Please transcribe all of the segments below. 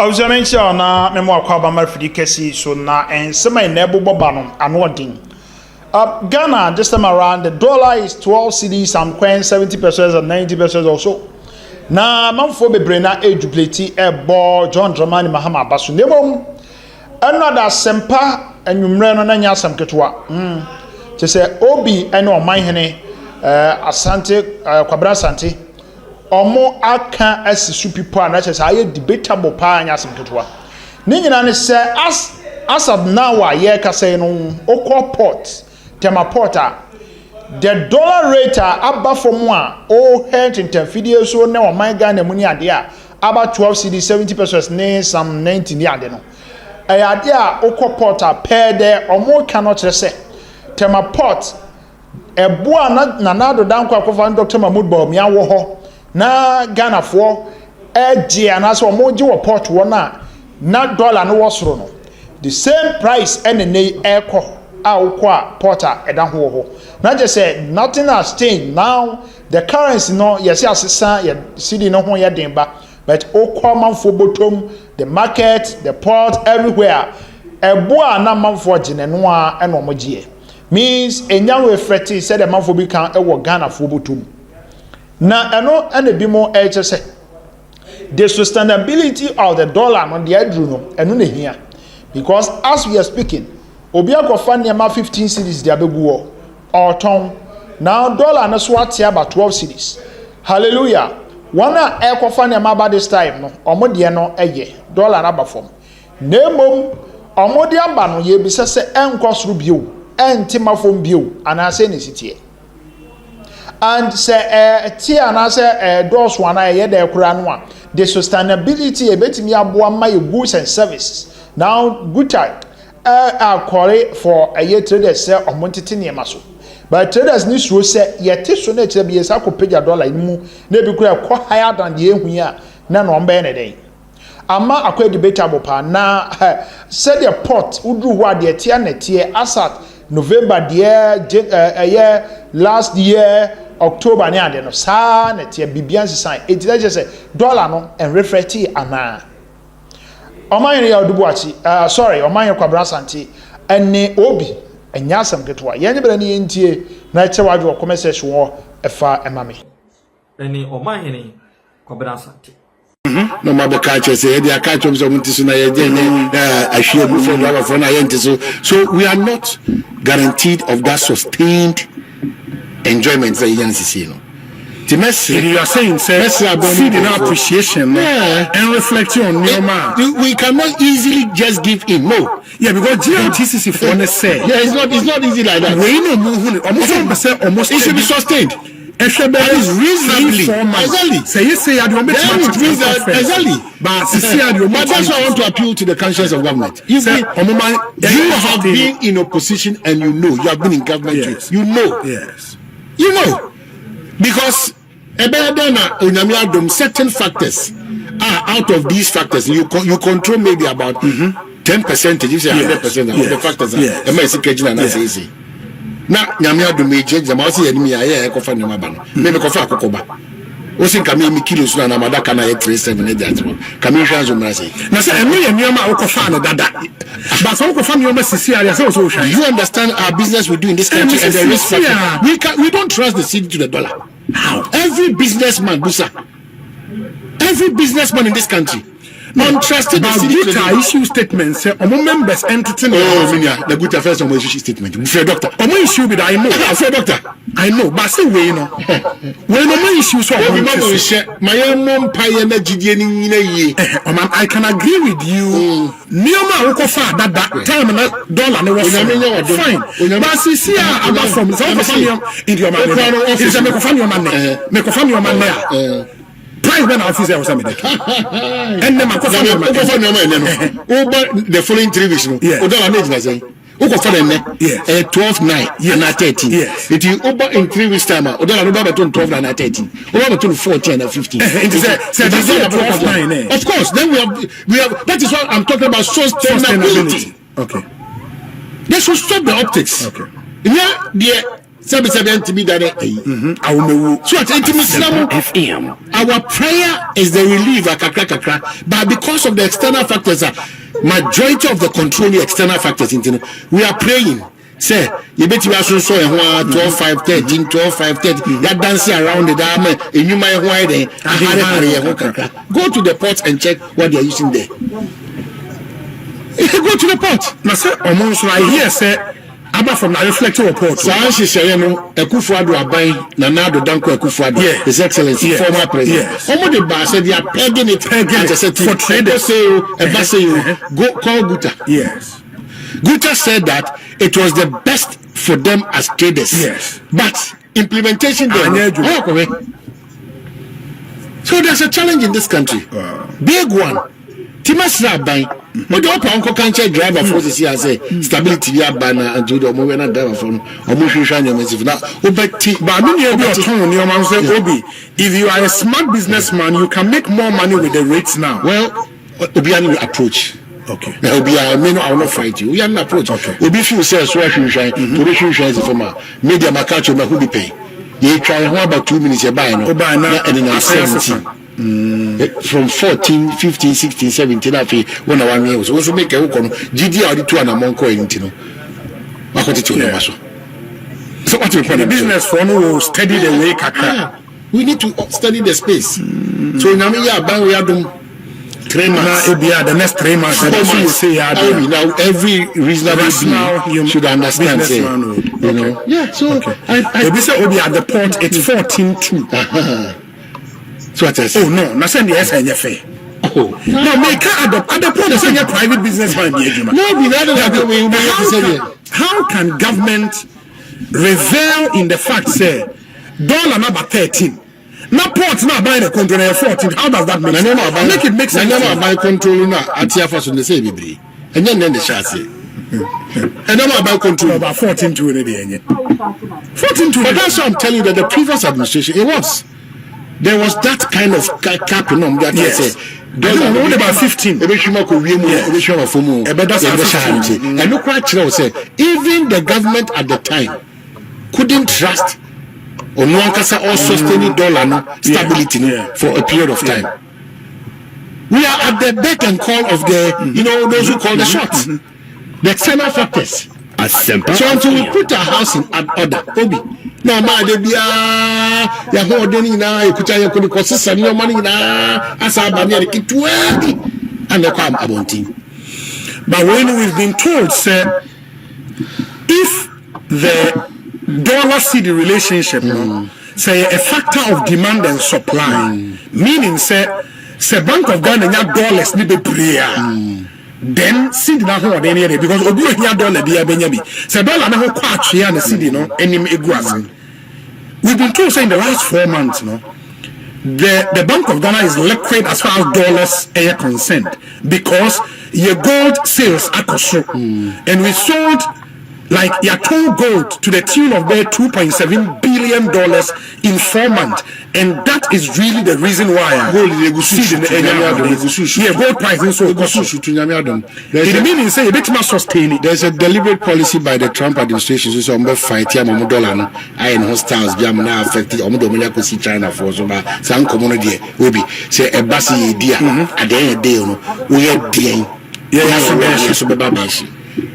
Observation na memo akwaba marfidi kesi so na ensema enable bobano anodin. Ghana this time around the dollar is 12 cedis and 70% and 90% also. Na manfo bebre na eduplate ebo John Dramani Mahama basu nebom another sempa enwumre no na nya asam ketwa. Say obi ene oman hene Ashanti kwabra Ashanti omo aka asisu people and say aye debatable pa anya asem ketwa. Ni nyina ne say as of now aye ka say no okọ port Tema porter the dollar rate abba from one head interfere so na oman Ghana mu ni ade a about 12 cedi 70% ne some 90 ni ade no ade a okọ porter per there omo cannot say Tema port eboa na nado danko akofa Dr. Mahmoud Bawumia wo ho na Ghana fo eje anaso omo je wo port wo na dollar no wo soro no the same price enene ekọ a porter edan ho na just say nothing has changed now the currency no yes asesa ye cedi no ho ye den ba but okọ manfo bottom the market the port everywhere eboa na manfo gine no a eno mo gie means enyawe freti said the manfo bi kan ewo Ghana fo bottom na eno ene bi mo say the sustainability of the dollar on the edru no eno na hia because as we are speaking obi akofa niam 15 cedis dia beguo oton now dollar na so ate about 12 cedis hallelujah wana ekofa niam about this time no omode no eye dollar na bafom nemom omode aba no ye bi se enkosoro bio entimafom bio anase ne sitie and say tia na say dos wana ye de kura no a the sustainability ebetimi aboa ma ye goods and services now good time are for a year traders say omontete niema so but traders ni so say yete so na kire bi esa ko pega dollar mu na bi kura ko higher than the ehu a na no mbe ne den ama akwa debatable pa na said the port udru ho ade tie na tie asat November the last year October ni ade no sa na tie bibian sign it just say dollar no and reflect ana oman ya odubuachi sorry oman ya kwabra Ashanti ene obi enya asam ketwa yenye bere ni yentie na eche wadwo commerce wo efa emame ene oman hene kwabra Ashanti no mabe ka che say dia ka chom so muntisu na ye jenye ahwie bu for our for na yentisu so we are not guaranteed of that sustained enjoyment that you know. You are saying, sir, feeding appreciation and reflecting on your man. We cannot easily just give in. No. Yeah, because GMTCC for one say. Yeah, it's not easy like that. We know almost it should be sustained. It should be reasonably. Exactly. Say you say I don't exactly. But that's why I want to appeal to the conscience of government. You have been in opposition and you know you have been in government. Yes. You know. Yes. You know. Because certain factors are out of these factors. You control maybe about 10%, if you say 100% of the factors are. Now, Namia do me change the mouse and me, I coffee no man. Maybe coffee cocoba. Osin kami kilos na namada kana 37 that one. Kami change mercy. Now say me and Yama Okofano dada. But some Okofano Yama Sicilia so you understand our business we do in this country and the risk factor. We don't trust the city to the dollar. How? Every businessman, Busa. Every businessman in this country. Untrusted but Guta issue statements say members entertain the Guta first on issue statement. Fair doctor. Issue with I know. Fair doctor. I know, but say we know. When no issue so my mom pioneer I can agree with you. Nioma Okofa that time na dollar no was fine. But see about from in your man. Is a mekofan your man. Price when officer was something. And then the following 3 weeks. Yes. 12 9 and 13. Yes. It is over in 3 weeks time. Odola no between 12 and 13. Over between 14 and 15. Of course. Then we have. That is what I'm talking about. Sustainability. Okay. They should stop the optics. Okay. Yeah, 7 to be that so at FM. Our prayer is the relief but because of the external factors, majority of the controlling external factors, we are praying. Say, you bet you are so 12, 5, 13, 12, 5, 13. That dancing around the dam, and you might go to the port and check what they are using there. Go to the port. Now, sir, almost right here, sir. Aba from the reflective report. Sanshi Sayano, Ekufuado Abai, Nanado Danko Ekufuado, His Excellency, former president. Omo the bar said they are pegging it, for traders. Go call Guta. Yes. Guta said that it was the best for them as traders. Yes. But implementation there. So there's a challenge in this country. Big one. Tema Srabai. But the upper uncle can't check driver forces here say stability via banner and do the moment driver from if you are a smart businessman, you can make more money with the rates now. Well, Obiani approach. Okay. Now Obi, I will not fight you. We are an approach. Okay. Obi few says so shine to the shine is from media makacho na who be pay. You try about 2 minutes you buy no. And 17. From 14, 15, 16, 17 when I 1 year was also make a hook on GD or the 2 and a monk or anything. So what the business for will study the way we need to study the space. So now we are buying we are doing 3 months. The next 3 months. Now every reasonable being should understand. You know. Yeah. So I will be at the port. It's 14.2. So what I say? Oh no, not send the SNFA. Oh no, make at the point of saying a private businessman. No, how can government revel in the fact say dollar number 13? Now ports now buying a container 14. How does that make sense? Make it make sense. I never buy control now at your first on the same baby. And then the chassis. And never buy control about 14 to the 14 to. But that's what I'm telling you that the previous administration it was. There was that kind of capping on that. Yes. Only about 15. And look what I say. Even the government at the time couldn't trust or sustaining dollar stability for a period of time. We are at the beck and call of the those who call the shots. The external factors. So until we put our house in order, Obi. No man, they be ya holding now. You put your cost and your money now. As I buy the kit and the come about him. But when we've been told, sir, if the dollar-cedi relationship, say a factor of demand and supply, meaning say Bank of Ghana dollars need to prayer. Then see na ho de ne because obi ohia dollar bia benya bi say dollar na ho kwa atwe na cedi no enim eguase. We've been told say in the last 4 months the Bank of Ghana is liquid as far as dollars are concerned because your gold sales are and we sold like your total gold to the tune of their $2.7 billion in 4 months, and that is really the reason why gold gold price so it means say a bit more sustain. There's a deliberate policy by the Trump administration so some fight dollar no iron hostiles be am na affect omodomania ko si China for so ba san community we be say e basi dia at the end of the day no we are there.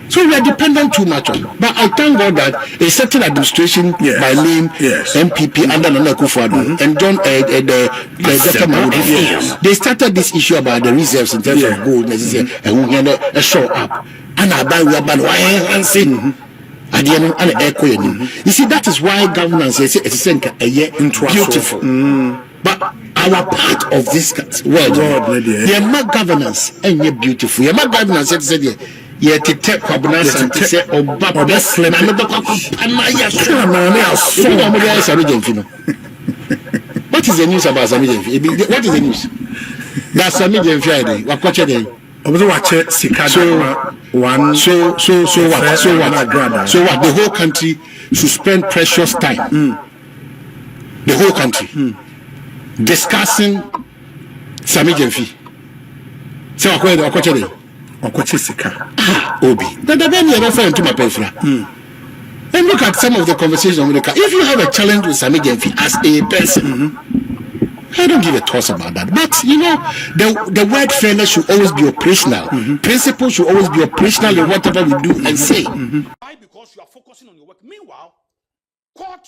So we are dependent too much on. But I thank God that a certain administration by name MPP under Nana Akufo-Addo and John they started this issue about the reserves in terms of gold and we had a show up. And I buy we are bad and saying you see that is why governance is beautiful. But our part of this world, the governance and beautiful. The governance said yet to take Pabnas and to say, oh, Baba, that's what is the news about Samijan? What is the news? That's Samijan Friday. What watch day? Watch it, so what? The whole country should spend precious time. The whole country discussing Samijan fee. So what watch day? Obi. That the ben you refer to my pefra. And look at some of the conversation with the car. If you have a challenge with Sammy Gemfi as a person, I don't give a toss about that. But you know, the word fairness should always be operational. Principle should always be operational in whatever we do and say. Why? Because you are focusing on your work. Meanwhile, court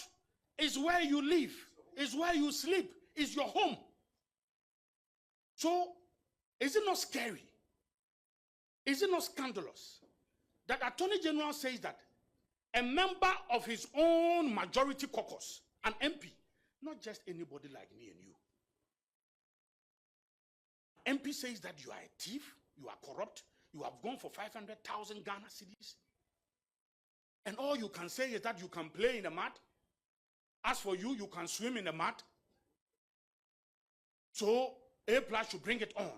is where you live, is where you sleep, is your home. So, is it not scary? Is it not scandalous that Attorney General says that a member of his own majority caucus, an MP, not just anybody like me and you, MP says that you are a thief, you are corrupt, you have gone for 500,000 Ghana cedis, and all you can say is that you can play in the mud. As for you, you can swim in the mud. So A+ should bring it on.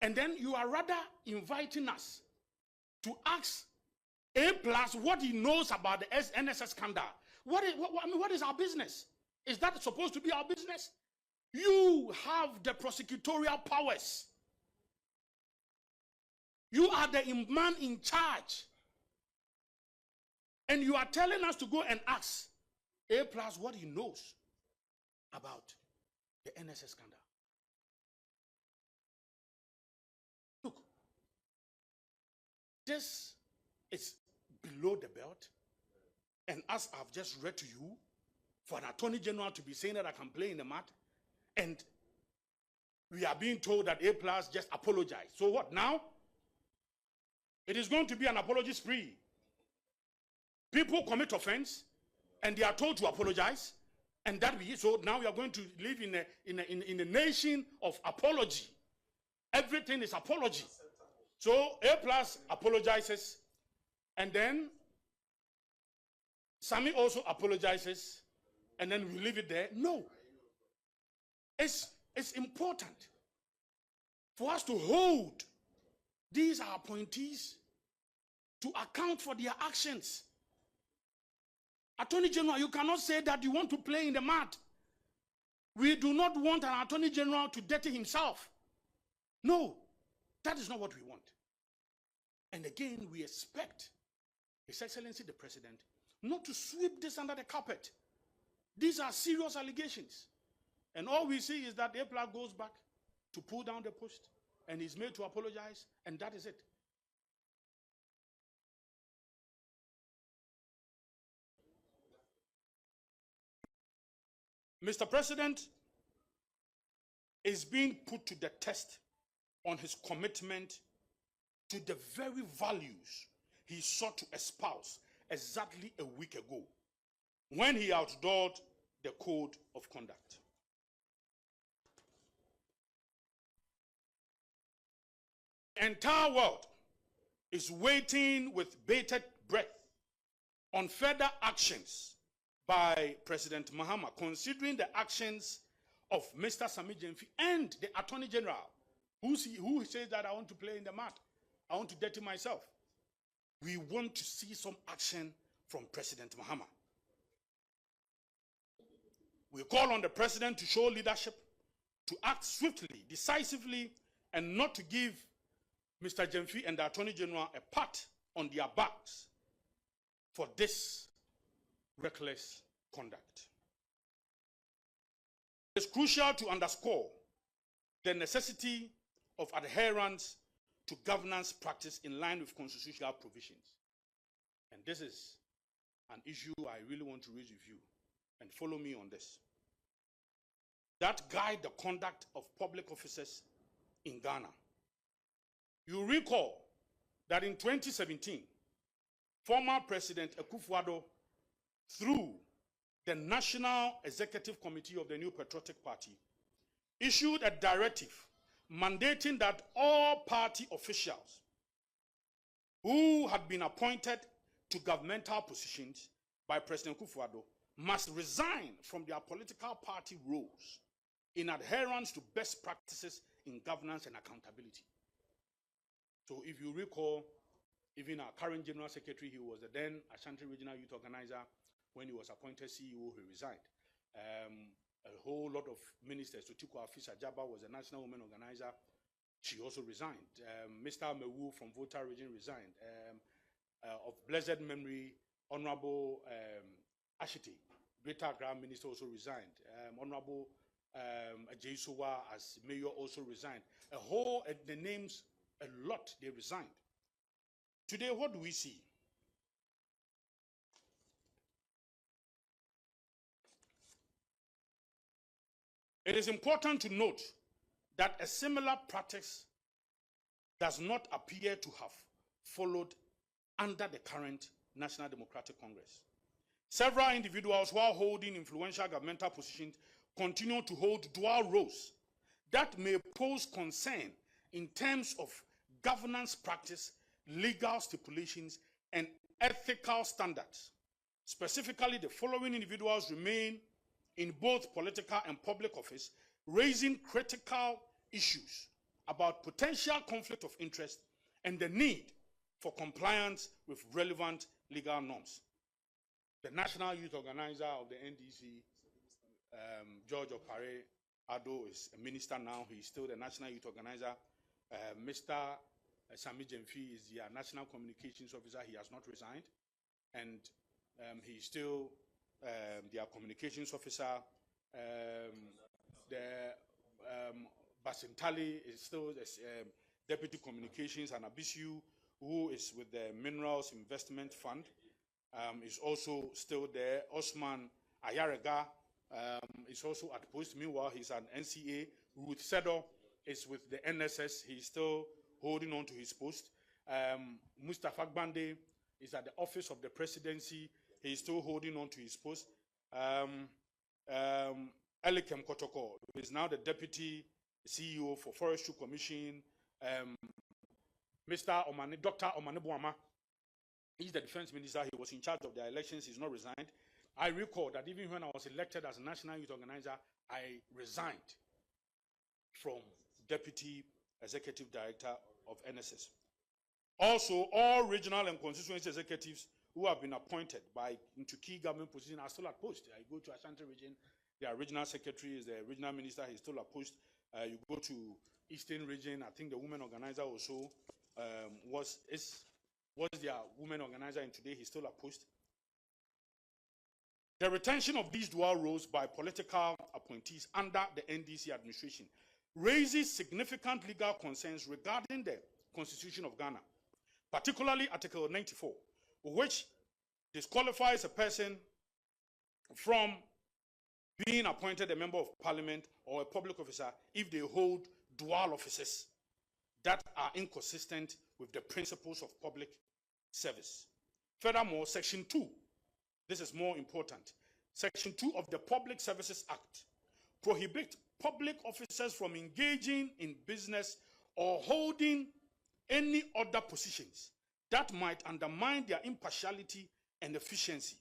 And then you are rather inviting us to ask A+ what he knows about the NSS scandal. What is our business? Is that supposed to be our business? You have the prosecutorial powers. You are the man in charge. And you are telling us to go and ask A+ what he knows about the NSS scandal. Look, this is below the belt. And as I've just read to you, for an Attorney General to be saying that I can play in the mud, and we are being told that A+ just apologized. So what now? It is going to be an apology spree. People commit offense, and they are told to apologize, and so now we are going to live in a nation of apology. Everything is apology. So A+ apologizes, and then Sammy also apologizes, and then we leave it there. No. It's important for us to hold these appointees to account for their actions. Attorney General, you cannot say that you want to play in the mud. We do not want an Attorney General to dirty himself. No, that is not what we want. And again, we expect His Excellency the President not to sweep this under the carpet. These are serious allegations. And all we see is that A+ goes back to pull down the post, and he's made to apologize, and that is it. Mr. President is being put to the test on his commitment to the very values he sought to espouse exactly a week ago when he outdoored the code of conduct. The entire world is waiting with bated breath on further actions by President Mahama, considering the actions of Mr. Sammy Gemfi and the Attorney General, who says that I want to play in the mud, I want to dirty myself. We want to see some action from President Mahama. We call on the President to show leadership, to act swiftly, decisively, and not to give Mr. Gemfi and the Attorney General a pat on their backs for this reckless conduct. It's crucial to underscore the necessity of adherence to governance practice in line with constitutional provisions. And this is an issue I really want to raise with you, and follow me on this. That guide the conduct of public officers in Ghana. You recall that in 2017, former President Akufo-Addo, through the National Executive Committee of the New Patriotic Party, issued a directive mandating that all party officials who had been appointed to governmental positions by President Akufo-Addo must resign from their political party roles in adherence to best practices in governance and accountability. So if you recall, even our current General Secretary, he was the then Ashanti Regional Youth Organizer. When he was appointed CEO, he resigned. A whole lot of ministers, Tutuko Afisa Jaba was the National Women Organizer. She also resigned. Mr. Mewu from Volta Region resigned. Of blessed memory, Honorable Ashanti, Greater Grand Minister, also resigned. Honorable Ajayisuwa as mayor also resigned. The names, a lot, they resigned. Today, what do we see? It is important to note that a similar practice does not appear to have followed under the current National Democratic Congress. Several individuals, while holding influential governmental positions, continue to hold dual roles that may pose concern in terms of governance practice, legal stipulations, and ethical standards. Specifically, the following individuals remain in both political and public office, raising critical issues about potential conflict of interest and the need for compliance with relevant legal norms. The National Youth Organizer of the NDC, George Opare Ado, is a minister now. He's still the National Youth Organizer. Mr. Sami Jemfi is the National Communications Officer. He has not resigned. And he's still their communications officer. Basintali is still the Deputy Communications, and Abisu, who is with the Minerals Investment Fund, is also still there. Osman Ayarega is also at post. Meanwhile, he's an NCA. Ruth Sedo is with the NSS. He's still holding on to his post. Mustafa Gbande is at the Office of the Presidency. He's still holding on to his post. Elikem Kotoko is now the Deputy CEO for Forestry Commission. Dr. Omane Boama, he's the Defense Minister. He was in charge of the elections. He's not resigned. I recall that even when I was elected as a National Youth Organizer, I resigned from Deputy Executive Director of NSS. Also, all regional and constituency executives who have been appointed into key government positions are still at post. I go to Ashanti region, their regional secretary is the regional minister, he's still at post. You go to Eastern region, I think the women organizer also was their women organizer, and today he's still at post. The retention of these dual roles by political appointees under the NDC administration raises significant legal concerns regarding the Constitution of Ghana, particularly Article 94, which disqualifies a person from being appointed a member of parliament or a public officer if they hold dual offices that are inconsistent with the principles of public service. Furthermore, Section 2, this is more important, Section 2 of the Public Services Act prohibits public officers from engaging in business or holding any other positions that might undermine their impartiality and efficiency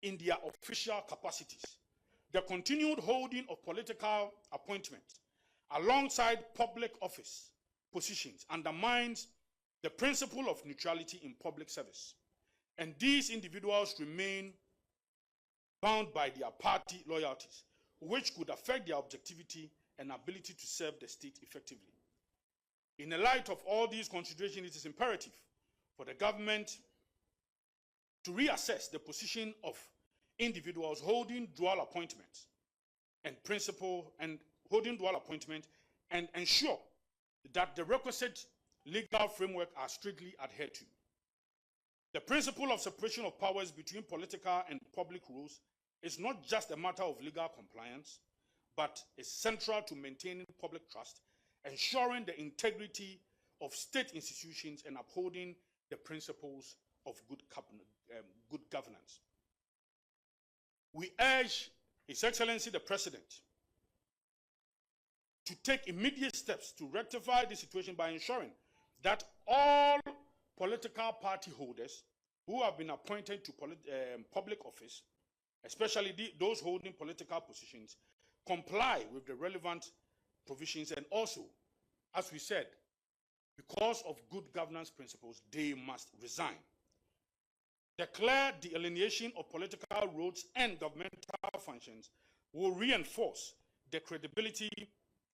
in their official capacities. The continued holding of political appointments alongside public office positions undermines the principle of neutrality in public service, and these individuals remain bound by their party loyalties, which could affect their objectivity and ability to serve the state effectively. In the light of all these considerations, it is imperative for the government to reassess the position of individuals holding dual appointments and ensure that the requisite legal framework are strictly adhered to. The principle of separation of powers between political and public roles is not just a matter of legal compliance, but is central to maintaining public trust, ensuring the integrity of state institutions, and upholding the principles of good governance. We urge His Excellency the President to take immediate steps to rectify the situation by ensuring that all political party holders who have been appointed to public office, especially those holding political positions, comply with the relevant provisions, and also, as we said, because of good governance principles, they must resign. The clear delineation of political roles and governmental functions will reinforce the credibility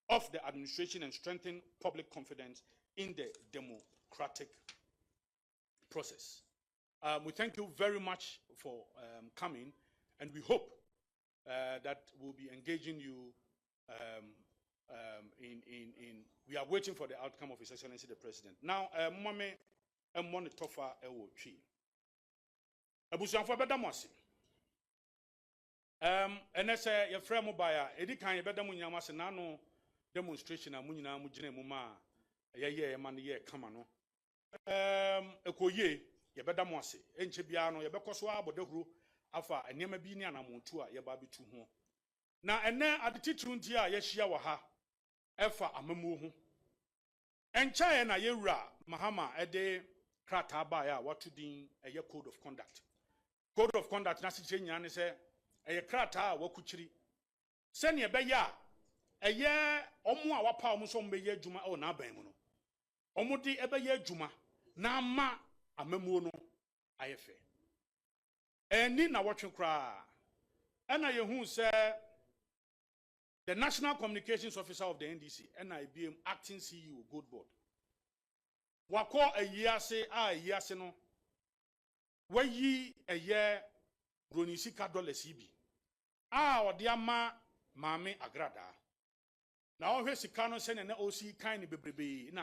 of the administration and strengthen public confidence in the democratic process. We thank you very much for coming, and we hope that we'll be engaging you we are waiting for the outcome of His Excellency the President. Now, Mame, I'm one tofa ewo tree. Abusuanfo beda mo ase. Ene se ye frɛ mo baya, edi kan ye beda mo nyama se na no demonstration a mo nyina mo gina mu ma ye ma no ye kama no. Ekoye ye beda mo ase. Enche bia no ye bekoso abodahuru afa enema bi ni anamontu a ye ba betu ho. Na ene adetitru nti a ye hia wa ha efa amamuo ho. Encha na yewura Mahama ede krata ba ya watu din eye code of conduct. Code of conduct na siche nyina ne se eye krata wakuchiri. Se ne be ya eye omo a wapa omo so mbeye adwuma o na aban mu no. Omo di ebe ye adwuma na ama amamuo no ayefe. Eni na wotwe kra. Ena yehu se the National Communications Officer of the NDC, NIBM, acting CEO, good board. Wako a year say, no. Where ye a year, Bronisika $1. Or dear Mame Agrada. Now, here's a canon send an OC kind of baby in a